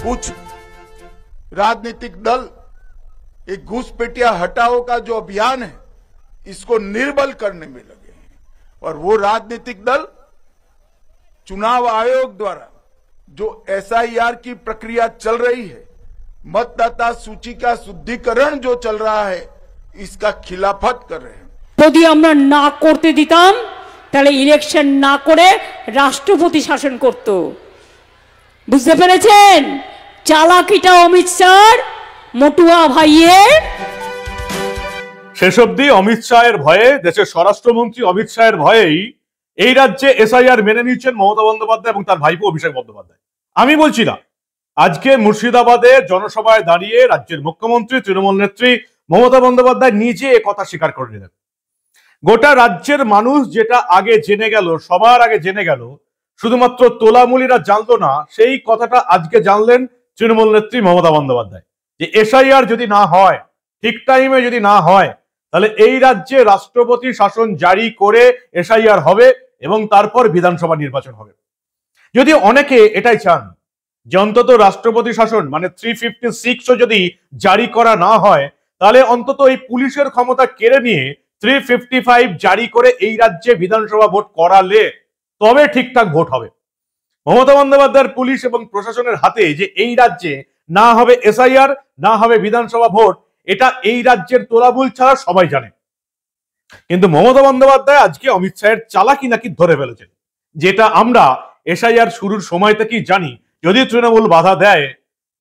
कुछ राजनीतिक दल एक घुसपैठिया हटाओ का जो अभियान है इसको निर्बल करने में लगे हैं और वो राजनीतिक दल चुनाव आयोग द्वारा जो एसआईआर की प्रक्रिया चल रही है, मतदाता सूची का शुद्धिकरण जो चल रहा है, इसका खिलाफत कर रहे हैं। যদি আমরা না করতে দিতাম তাহলে ইলেকশন না করে রাষ্ট্রপতি শাসন করত। বুঝতে পেরেছেন চালাকিটা অমিত শাহর, মটুয়া ভাইয়ের। শেষ অবধি অমিত শাহের ভয়ে, দেশের স্বরাষ্ট্রমন্ত্রী অমিত শাহের ভয়েই এই রাজ্যে এসআইআর মেনে নিচ্ছেন মমতা বন্দ্যোপাধ্যায় এবং তার ভাইপো অভিষেক বন্দ্যোপাধ্যায়। আমি বলছি না, আজকে মুর্শিদাবাদে জনসভায় দাঁড়িয়ে রাজ্যের মুখ্যমন্ত্রী তৃণমূল নেত্রী মমতা বন্দ্যোপাধ্যায় নিজে কথা স্বীকার করে নিলেন। গোটা রাজ্যের মানুষ যেটা আগে জেনে গেল, সবার আগে জেনে গেল, শুধুমাত্র তোলামুলিরা জানতো না, সেই কথাটা আজকে জানলেন তৃণমূল নেত্রী মমতা বন্দ্যোপাধ্যায় যে এসআইআর যদি না হয়, ঠিক টাইমে যদি না হয়, তাহলে এই রাজ্যে রাষ্ট্রপতি শাসন জারি করে এসআইআর হবে এবং তারপর বিধানসভা নির্বাচন হবে। যদি অনেকে এটাই চান যে অন্তত রাষ্ট্রপতি শাসন মানে 356ও যদি জারি করা না হয়, তাহলে অন্তত এই পুলিশের ক্ষমতা কেড়ে নিয়ে 355 জারি করে এই রাজ্যে বিধানসভা ভোট করালে তবে ঠিকঠাক ভোট হবে। মমতা বন্দ্যোপাধ্যায়ের পুলিশ এবং প্রশাসনের হাতে যে এই রাজ্যে না হবে এসআইআর, না হবে বিধানসভা ভোট, এটা এই রাজ্যের তোলাবুল ছাড়া সবাই জানে। কিন্তু মমতা বন্দ্যোপাধ্যায় আজকে অমিত শাহের চালাকি নাকি ধরে ফেলেছেন, যেটা আমরা এসআইআর শুরুর সময় থেকেই জানি। যদি তৃণমূল বাধা দেয়,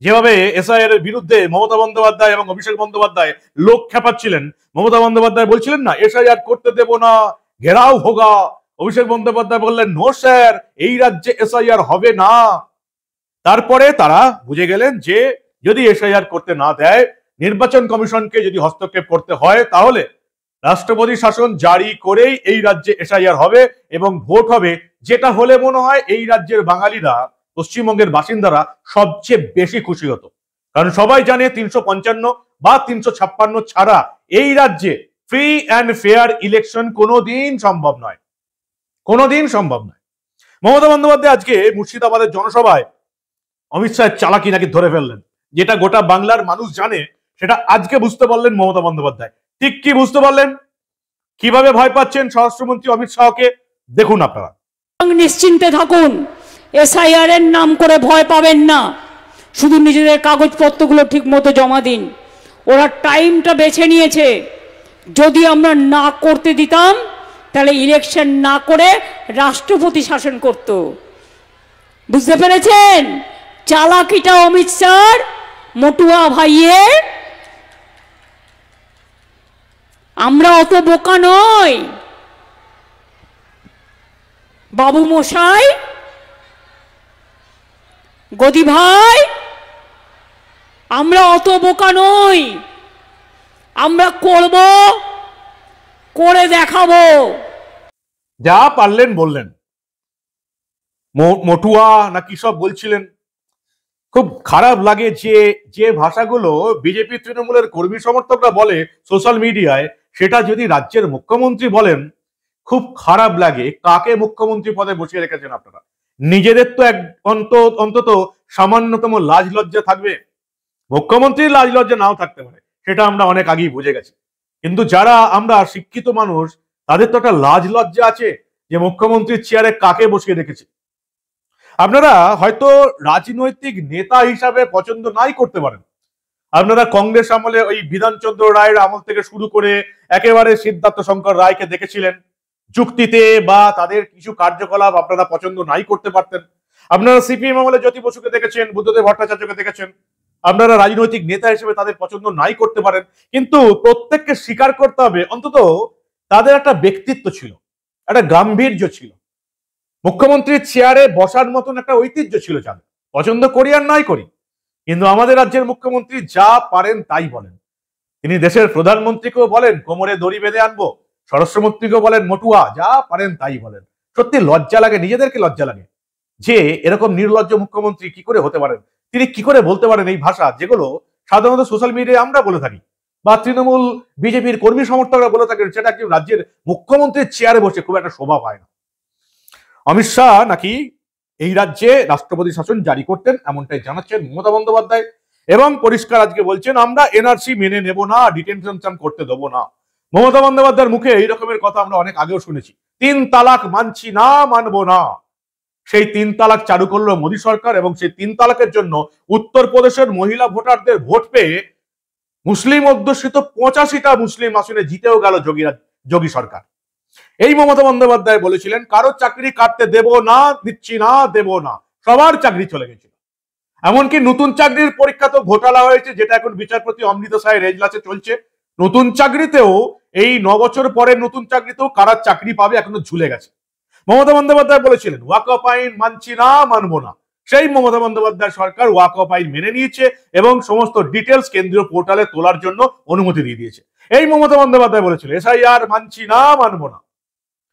যেভাবে এসআইআর এর বিরুদ্ধে মমতা বন্দ্যোপাধ্যায় এবং অভিষেক বন্দ্যোপাধ্যায় লোক খেপাচ্ছিলেন, মমতা বন্দ্যোপাধ্যায় বলছিলেন না এসআইআর করতে দেব না, ঘেরাও হোগা। অভিষেক বন্দ্যোপাধ্যায় বললেন নো স্যার, এই রাজ্যে এসআইআর হবে না। তারপরে তারা বুঝে গেলেন যে যদি এসআইআর করতে না দেয়, নির্বাচন কমিশনকে যদি হস্তক্ষেপ করতে হয়, তাহলে রাষ্ট্রপতি শাসন জারি করেই এই রাজ্যে এসআইআর হবে এবং ভোট হবে। যেটা হলে মনে হয় এই রাজ্যের বাঙালিরা, পশ্চিমবঙ্গের বাসিন্দারা সবচেয়ে বেশি খুশি হতো। কারণ সবাই জানে 355 বা 356 ছাড়া এই রাজ্যে ফ্রি অ্যান্ড ফেয়ার ইলেকশন কোনোদিন সম্ভব নয়, কোনোদিন সম্ভব নয়। মমতা বন্দ্যোপাধ্যায় আজকে মুর্শিদাবাদের জনসভায় অমিত শাহের চালাকি নাকি ধরে ফেললেন, যেটা গোটা বাংলার মানুষ জানে, সেটা আজকে বুঝতে পারলেন মমতা বন্দ্যোপাধ্যায়। ঠিক কি বুঝতে পারলেন, কিভাবে ভয় পাচ্ছেন স্বরাষ্ট্রমন্ত্রী অমিত শাহকে দেখুন আপনারা। নিশ্চিন্তে থাকুন, এসআইআর এর নাম করে ভয় পাবেন না, শুধু নিজেদের কাগজপত্রগুলো ঠিক মতো জমা দিন। ওরা টাইমটা বেছে নিয়েছে, যদি আমরা না করতে দিতাম তাহলে ইলেকশন না করে রাষ্ট্রপতি শাসন করত। বুঝতে পেরেছেন চালাকিটা অমিত শাহর, মটুয়া ভাইয়ের। আমরা অত বোকা নই বাবু মশাই, গদি ভাই, আমরা অত বোকা নই। আমরা করব, করে দেখাবো। যা পারলেন বললেন, মটুয়া না কি সব বলছিলেন। খুব খারাপ লাগে যে যে ভাষাগুলো বিজেপি তৃণমূলের কর্মী সমর্থকরা বলে সোশ্যাল মিডিয়ায়, সেটা যদি রাজ্যের মুখ্যমন্ত্রী বলেন, খুব খারাপ লাগে। কাকে মুখ্যমন্ত্রী পদে বসিয়ে রেখেছেন আপনারা? নিজেদের তো অন্তত সামান্যতম লাজ লজ্জা থাকবে। মুখ্যমন্ত্রীর লাজ লজ্জা নাও থাকতে পারে, সেটা আমরা অনেক আগেই বুঝে গেছি। কিন্তু যারা আমরা শিক্ষিত মানুষ, তাদের তো একটা লাজ লজ্জা আছে যে মুখ্যমন্ত্রীর চেয়ারে কাকে বসিয়ে রেখেছে। আপনারা হয়তো রাজনৈতিক নেতা হিসাবে পছন্দ নাই করতে পারেন। আপনারা কংগ্রেস আমলে ওই বিধানচন্দ্র রায়ের আমল থেকে শুরু করে একেবারে সিদ্ধার্থ শঙ্কর রায়কে দেখেছিলেন, যুক্তিতে বা তাদের কিছু কার্যকলাপ আপনারা পছন্দ নাই করতে পারতেন। আপনারা সিপিএম আমলে জ্যোতি বসুকে দেখেছেন, বুদ্ধদেব ভট্টাচার্যকে দেখেছেন, আপনারা রাজনৈতিক নেতা হিসেবে তাদের পছন্দ নাই করতে পারেন। কিন্তু প্রত্যেককে স্বীকার করতে হবে অন্তত তাদের একটা ব্যক্তিত্ব ছিল, একটা গাম্ভীর্য ছিল, মুখ্যমন্ত্রীর চেয়ারে বসার মতন একটা ঐতিহ্য ছিল। যাদের পছন্দ করি আর নাই করি, কিন্তু আমাদের রাজ্যের মুখ্যমন্ত্রী যা পারেন তাই বলেন। তিনি দেশের প্রধানমন্ত্রীকেও বলেন কোমরে দড়ি বেঁধে আনবো, স্বরাষ্ট্রমন্ত্রীকেও বলেন মটুয়া, যা পারেন তাই বলেন। সত্যি লজ্জা লাগে, নিজেদেরকে লজ্জা লাগে যে এরকম নির্লজ্জ মুখ্যমন্ত্রী কি করে হতে পারেন। তিনি কি করে বলতে পারেন এই ভাষা, যেগুলো সাধারণত সোশ্যাল মিডিয়ায় আমরা বলে থাকি বা তৃণমূল বিজেপির কর্মী সমর্থকরা বলে থাকেন, সেটা একটি রাজ্যের মুখ্যমন্ত্রীর চেয়ারে বসে খুব একটা শোভা পায় না। অমিত শাহ নাকি এই রাজ্যে রাষ্ট্রপতি শাসন জারি করতেন, এমনটাই জানাচ্ছেন মমতা বন্দ্যোপাধ্যায়। এবং পরিষ্কার আজকে বলছেন আমরা এনআরসি মেনে নেব না, ডিটেনশন করতে দেবো না। মমতা বন্দ্যোপাধ্যায়ের মুখে এই রকমের কথা আমরা অনেক আগেও শুনেছি, 3 তালাক মানছি না, মানবো না। সেই 3 তালাক চালু করলো মোদী সরকার, এবং সেই 3 তালাকের জন্য উত্তরপ্রদেশের মহিলা ভোটারদের ভোট পেয়ে মুসলিম অধ্যুষিত 85টা মুসলিম আসনে জিতেও গেল যোগী সরকার। এই মমতা বন্দ্যোপাধ্যায় বলেছিলেন কারো চাকরি কাটতে দেব না, দিচ্ছি না, দেব না, সবার চাকরি চলে গেছিল। এমনকি নতুন চাকরির পরীক্ষা তো ঘোটালা হয়েছে, যেটা এখন বিচারপতি অমৃত সাহের এজলাসে চলছে। নতুন চাকরিতেও এই 9 বছর পরের নতুন চাকরিতেও কারা চাকরি পাবে এখনো ঝুলে গেছে। মমতা বন্দ্যোপাধ্যায় বলেছিলেন ওয়াকফ আইন মানছি না, মানবো না। সেই মমতা বন্দ্যোপাধ্যায় সরকার ওয়াকফ আইন মেনে নিয়েছে এবং সমস্ত ডিটেলস কেন্দ্রীয় পোর্টালে তোলার জন্য অনুমতি দিয়ে দিয়েছে। এই মমতা বন্দ্যোপাধ্যায় বলেছিল এসআইআর মানছি না, মানবো না।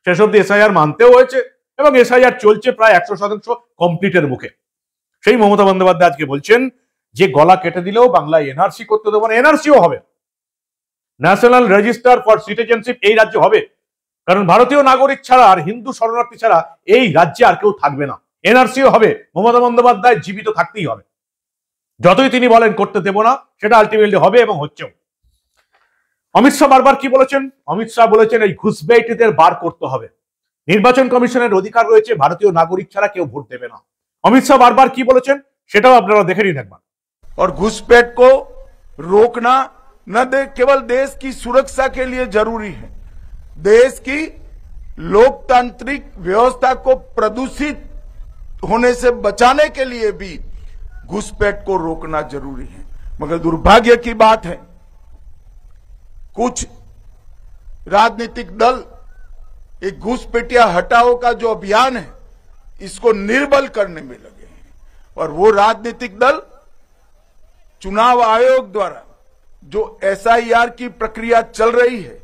শেষ অব্দি এসআইআর মানতেও হয়েছে এবং এসআইআর চলছে প্রায় 100% কমপ্লিটের মুখে। সেই মমতা বন্দ্যোপাধ্যায় আজকে বলছেন যে গলা কেটে দিলেও বাংলায় এনআরসি করতে দেবো না, এনআরসিও হবে। ন্যাশনাল রেজিস্টার ফর সিটিজেনশিপ এই রাজ্যে হবে, কারণ ভারতীয় নাগরিক ছাড়া আর হিন্দু শরণার্থী ছাড়া এই রাজ্যে আর কেউ থাকবে না। এনআরসিও হবে, মমতা বন্দ্যোপাধ্যায় জীবিত থাকতেই হবে। যতই তিনি বলেন করতে দেব না, সেটা আলটিমেটলি হবে এবং হচ্ছেও। অমিত শাহ বারবার কি বলেছেন? অমিত শাহ বলেছেন এই ঘুষপেটিদের বার করতে হবে। নির্বাচন কমিশনের অধিকার রয়েছে, ভারতীয় নাগরিক ছাড়া কেউ ভোট দেবে না। অমিত শাহ বারবার কি বলেছেন সেটাও আপনারা দেখে নিন একবার। और घुसपैठ को रोकना न केवल देश की सुरक्षा के लिए जरूरी है, देश की लोकतांत्रिक व्यवस्था को प्रदूषित होने से बचाने के लिए भी घुसपैठ को रोकना जरूरी है। मगर दुर्भाग्य की बात है कुछ राजनीतिक दल एक घुसपैठिया हटाओ का जो अभियान है इसको निर्बल करने में लगे हैं, और वो राजनीतिक दल चुनाव आयोग द्वारा जो एसआईआर की प्रक्रिया चल रही है,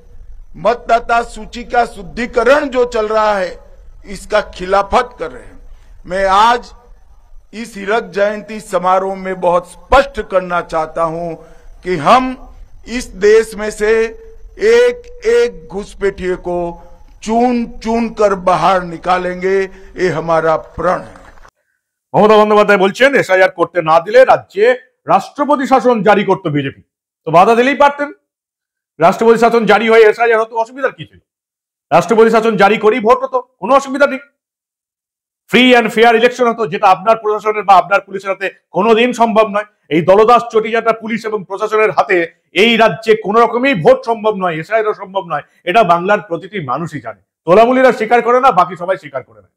मतदाता सूची का शुद्धिकरण जो चल रहा है, इसका खिलाफत कर रहे हैं। मैं आज इस हीरक जयंती समारोह में बहुत स्पष्ट करना चाहता हूं कि हम इस देश में से एक एक घुसपैठिए को चून चून कर बाहर निकालेंगे, ये हमारा प्रण है। মমতা বন্দ্যোপাধ্যায় বলছেন এসআইআর করতে না দিলে রাজ্যে রাষ্ট্রপতি শাসন জারি করতে বিজেপি। তো বাধা দিলেই পারতেন, রাষ্ট্রপতি শাসন জারি হয়ে এসআইআর হতো, অসুবিধার কি ছিল? রাষ্ট্রপতি শাসন জারি করেই ভোট হতো, কোনো অসুবিধা নেই। ফ্রি অ্যান্ড ফেয়ার ইলেকশন হতো, যেটা আপনার প্রশাসনের বা আপনার পুলিশের হাতে কোনোদিন সম্ভব নয়। এই দলদাস চটিজাটা পুলিশ এবং প্রশাসনের হাতে এই রাজ্যে কোনো রকমই ভোট সম্ভব নয়, এসআইআরও সম্ভব নয়। এটা বাংলার প্রতিটি মানুষই জানে। তোলামুলিরা স্বীকার করে না, বাকি সবাই স্বীকার করে নেয়।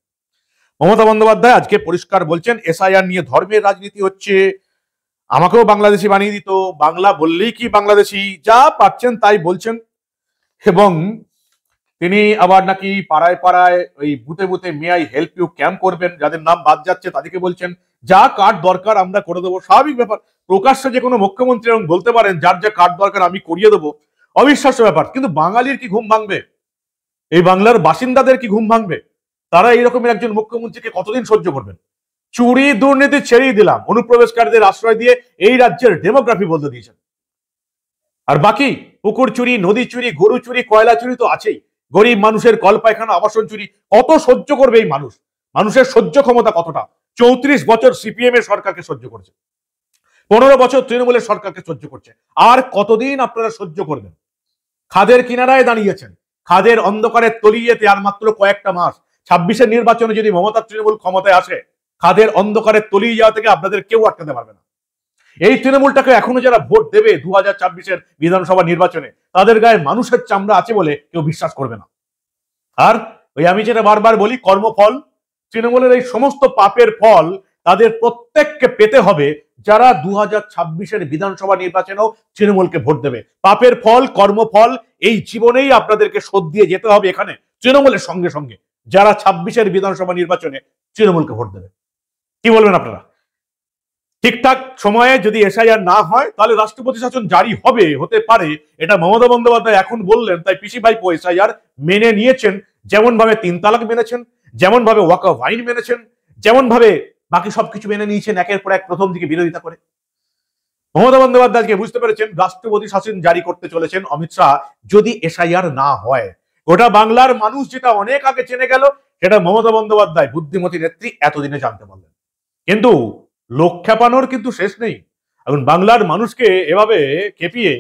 মমতা বন্দ্যোপাধ্যায় আজকে পরিষ্কার বলছেন এসআইআর নিয়ে ধর্মের রাজনীতি হচ্ছে, আমাকেও বাংলাদেশি বানিয়ে দিত, বাংলা বললেই কি বাংলাদেশি, যা পাচ্ছেন তাই বলছেন। এবং তিনি আবার নাকি পাড়ায় পাড়ায় ওই বুথে বুথে may I help you camp করবেন, যাদের নাম বাদ যাচ্ছে তাদেরকে বলছেন যা কার্ড দরকার আমরা করে দেবো। স্বাভাবিক ব্যাপার, প্রকাশ্যে যে কোনো মুখ্যমন্ত্রী এবং বলতে পারেন যার যা কার্ড দরকার আমি করিয়ে দেবো, অবিশ্বাস্য ব্যাপার। কিন্তু বাঙালির কি ঘুম ভাঙবে? এই বাংলার বাসিন্দাদের কি ঘুম ভাঙবে? তারা এইরকমের একজন মুখ্যমন্ত্রীকে কতদিন সহ্য করবেন? চুরি দুর্নীতি ছেড়েই দিলাম, অনুপ্রবেশকারীদের আশ্রয় দিয়ে এই রাজ্যের ডেমোগ্রাফি বদলে দিয়েছেন। আর বাকি পুকুর চুরি, নদী চুরি, গরু চুরি, কয়লা চুরি তো আছেই। গরিব মানুষের কল পায়খানা, আবাসন চুরি কত সহ্য করবে এই মানুষ? মানুষের সহ্য ক্ষমতা কতটা? 34 বছর সিপিএম এর সরকারকে সহ্য করছে, 15 বছর তৃণমূলের সরকারকে সহ্য করছে। আর কতদিন আপনারা সহ্য করবেন? খাদের কিনারায় দাঁড়িয়েছেন, খাদের অন্ধকারে তলিয়েতে আর মাত্র কয়েকটা মাস। 26-এর নির্বাচনে যদি মমতা তৃণমূল ক্ষমতায় আসে, খাদের অন্ধকারে তলিয়ে যাওয়া থেকে আপনাদের কেউ আটকাতে পারবে না। এই তৃণমূলটাকে এখনো যারা ভোট দেবে 2024-এর বিধানসভা নির্বাচনে, তাদের গায়ে মানুষের চামড়া আছে বলে কেউ বিশ্বাস করবে না। আর ওই আমি যেটা বারবার বলি, কর্মফল, তৃণমূলের এই সমস্ত পাপের ফল তাদের প্রত্যেককে পেতে হবে যারা 2026-এর বিধানসভা নির্বাচনেও তৃণমূলকে ভোট দেবে। পাপের ফল, কর্মফল এই জীবনেই আপনাদেরকে শোধ দিয়ে যেতে হবে এখানে তৃণমূলের সঙ্গে সঙ্গে, যারা 26-এর বিধানসভা নির্বাচনে তৃণমূলকে ভোট দেবে। কি বলবেন আপনারা? ঠিকঠাক সময়ে যদি এসআইআর না হয় তাহলে রাষ্ট্রপতি শাসন জারি হবে, হতে পারে। এটা মমতা বন্দ্যোপাধ্যায় এখন বললেন, তাই পিসি ভাইপো এসআইআর মেনে নিয়েছেন। যেমন ভাবে 3 তালাক মেনেছেন, যেমন ভাবে ওয়াকফ আইন মেনেছেন, যেমন ভাবে বাকি সবকিছু মেনে নিয়েছেন একের পর এক প্রথম দিকে বিরোধিতা করে। মমতা বন্দ্যোপাধ্যায়কে বুঝতে পেরেছেন রাষ্ট্রপতি শাসন জারি করতে চলেছেন অমিত শাহ যদি এসআইআর না হয়। গোটা বাংলার মানুষ যেটা অনেক আগে জেনে গেল, সেটা মমতা বন্দ্যোপাধ্যায় বুদ্ধিমতী নেত্রী এতদিনে জানতে পারলেন। কিন্তু লোক খেপানোর কিন্তু শেষ নেই। এখন বাংলার মানুষকে এভাবে খেপিয়ে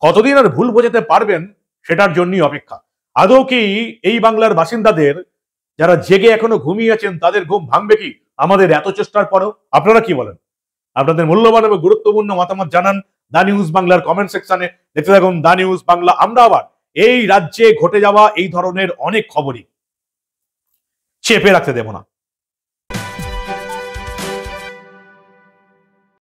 কতদিন আর ভুল বোঝাতে পারবেন সেটার জন্যই অপেক্ষা। আদৌ কি এই বাংলার বাসিন্দাদের যারা জেগে এখনো ঘুমিয়ে আছেন তাদের ঘুম ভাঙবে কি আমাদের এত চেষ্টার পরেও? আপনারা কি বলেন? আপনাদের মূল্যবান এবং গুরুত্বপূর্ণ মতামত জানান দা নিউজ বাংলার কমেন্ট সেকশনে। দেখতে থাকুন দা নিউজ বাংলা। আমরা আবার এই রাজ্যে ঘটে যাওয়া এই ধরনের অনেক খবরই চেপে রাখতে দেব না।